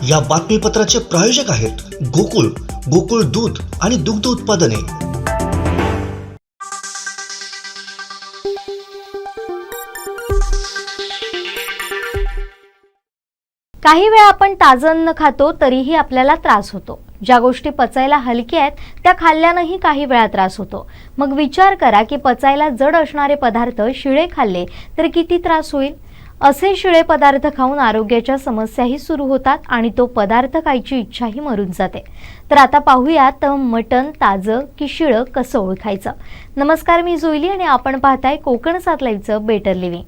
या बातमीपत्राचे प्रायोजक आहेत गोकुळ, गोकुळ दूध आणि दुग्ध उत्पादने। काही वेळा आपण ताजं अन्न खातो तरीही आपल्याला त्रास होतो। ज्या गोष्टी पचायला हलक्या आहेत त्या खाल्ल्यानंही काही वेळा त्रास होतो। मग विचार करा की पचायला जड असणारे पदार्थ शिळे खाल्ले तर किती त्रास होईल। असे शिळे पदार्थ खाऊन आरोग्याच्या समस्याही सुरू होतात आणि तो पदार्थ खायची इच्छाही मरून जाते। तर आता पाहूयात मटण ताजं की शिळं कसं ओळखायचं। नमस्कार, मी जुईली आणि आपण पाहताय कोकण 7 लाईव्हचं बेटर लिव्हिंग।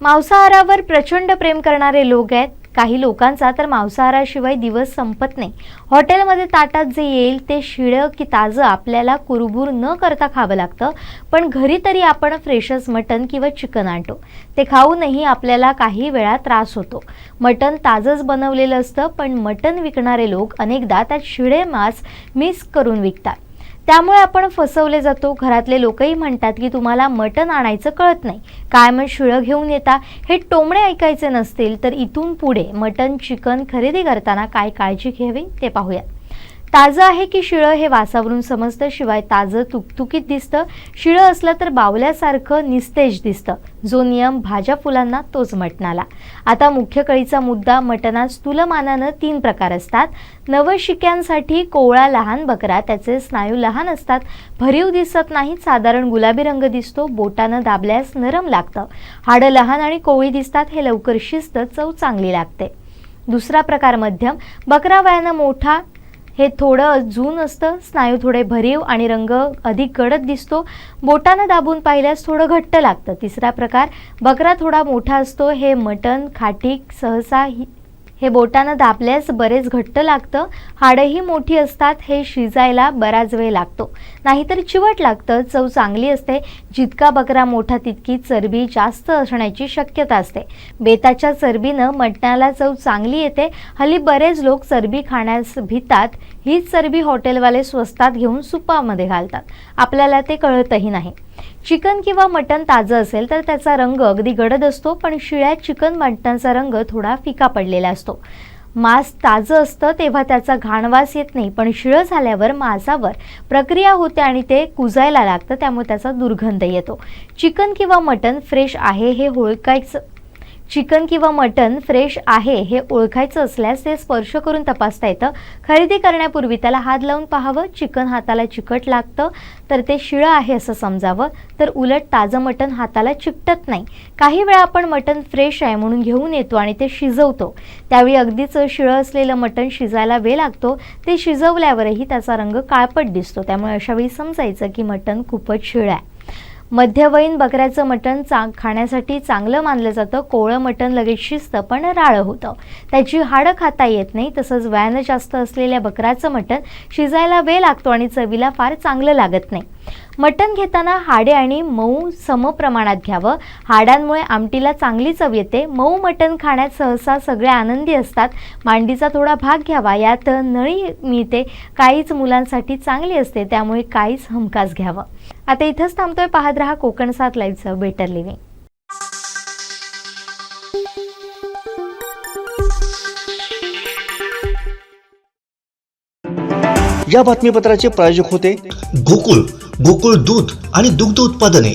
मांसाहारावर प्रचंड प्रेम करणारे लोक आहेत। काही लोकांचा तर मांसाहाराशिवाय दिवस संपत नाही। हॉटेलमध्ये ताटात जे येईल ते शिळं की ताजं आपल्याला कुरबुर न करता खावं लागतं, पण घरी तरी आपण फ्रेशच मटण किंवा चिकन आणतो। ते खाऊनही आपल्याला काही वेळा त्रास होतो। मटण ताजंच बनवलेलं असतं, पण मटण विकणारे लोक अनेकदा त्यात शिळे मांस मिक्स करून विकतात। त्यामुळे आपण फसवले जातो। घरातले लोकही म्हणतात की तुम्हाला मटण आणायचं कळत नाही, काय मग शिळं घेऊन येता। हे टोमणे ऐकायचे नसतील तर इथून पुढे मटण चिकन खरेदी करताना काय काळजी घ्यावी ते पाहूया। ताजं आहे की शिळं हे वासावरून समजतं, शिवाय ताजं तुकतुकीत दिसतं। शिळं असलं तर बावल्यासारखं निस्तेज दिसतं। जो नियम भाज्या फुलांना तोच मटणाला। आता मुख्य कळीचा मुद्दा, मटणात स्थूलमानानं 3 प्रकार असतात। नवशिक्यांसाठी कोवळा लहान बकरा, त्याचे स्नायू लहान असतात, भरीव दिसत नाहीत, साधारण गुलाबी रंग दिसतो, बोटानं दाबल्यास नरम लागतं, हाडं लहान आणि कोवळी दिसतात, हे लवकर शिजतं, चव चांगली लागते। दुसरा प्रकार मध्यम, बकरा वयानं मोठा, हे थोडं जून असतं, स्नायू थोडे भरीव आणि रंग अधिक गडद दिसतो, बोटानं दाबून पाहिल्यास थोडं घट्ट लागतं। तिसरा प्रकार, बकरा थोडा मोठा असतो, हे मटण खाटीक, सहसा हे बोटानं दाबल्यास बरेच घट्ट लागतं, हाडंही मोठी असतात, हे शिजायला बराच वेळ लागतो, नाहीतर चिवट लागतं, चव चांगली असते। जितका बकरा मोठा तितकी चरबी जास्त असण्याची शक्यता असते। बेताच्या चरबीनं मटणाला चव चांगली येते। हल्ली बरेच लोक चरबी खाण्यास भितात। हीच चरबी हॉटेलवाले स्वस्तात घेऊन सुपामध्ये घालतात, आपल्याला ते कळतही नाही। चिकन किंवा मटण ताजं असेल तर त्याचा रंग अगदी गडद असतो, पण शिळ्या चिकन मटणाचा रंग थोडा फिका पडलेला असतो। मांस ताजं असतं तेव्हा त्याचा घाणवास येत नाही, पण शिळं झाल्यावर मांसावर प्रक्रिया होते आणि ते कुजायला लागतं, त्यामुळे त्याचा दुर्गंध येतो। चिकन किंवा मटण फ्रेश आहे हे ओळखायचं असल्यास ते स्पर्श करून तपासता येतं। खरेदी करण्यापूर्वी त्याला हात लावून पाहावं। चिकन हाताला चिकट लागतं तर ते शिळं आहे असं समजावं, तर उलट ताजं मटण हाताला चिकटत नाही। काही वेळा आपण मटण फ्रेश आहे म्हणून घेऊन येतो आणि ते शिजवतो, त्यावेळी अगदीच शिळं असलेलं मटण शिजायला वेळ लागतो। ते शिजवल्यावरही त्याचा रंग काळपट दिसतो, त्यामुळे अशावेळी समजायचं की मटण खूपच शिळं आहे। मध्यवयीन बकऱ्याचं मटण खाण्यासाठी चांगलं मानलं जातं। कोवळं मटण लगेच शिजतं पण राळं होतं, त्याची हाडं खाता येत नाही। तसंच वयानं जास्त असलेल्या बकऱ्याचं मटण शिजायला वेळ लागतो आणि चवीला फार चांगलं लागत नाही। मटण घेताना हाडे आणि मऊ समप्रमाणात घ्यावं, हाडांमुळे आमटीला चांगली चव येते। मऊ मटण खाण्यात सहसा सगळे आनंदी असतात। मांडीचा थोडा भाग घ्यावा, यात नळी मिळते, काहीच मुलांसाठी चांगली असते, त्यामुळे काहीच हमखास घ्यावं। आता इथंच थांबतोय, पाहत रहा कोकण 7 लाईव्हचं बेटर लिव्हिंग। या बातमीपत्राचे प्रायोजक होते गोकुळ, गोकुळ दूध आणि दुग्ध उत्पादने।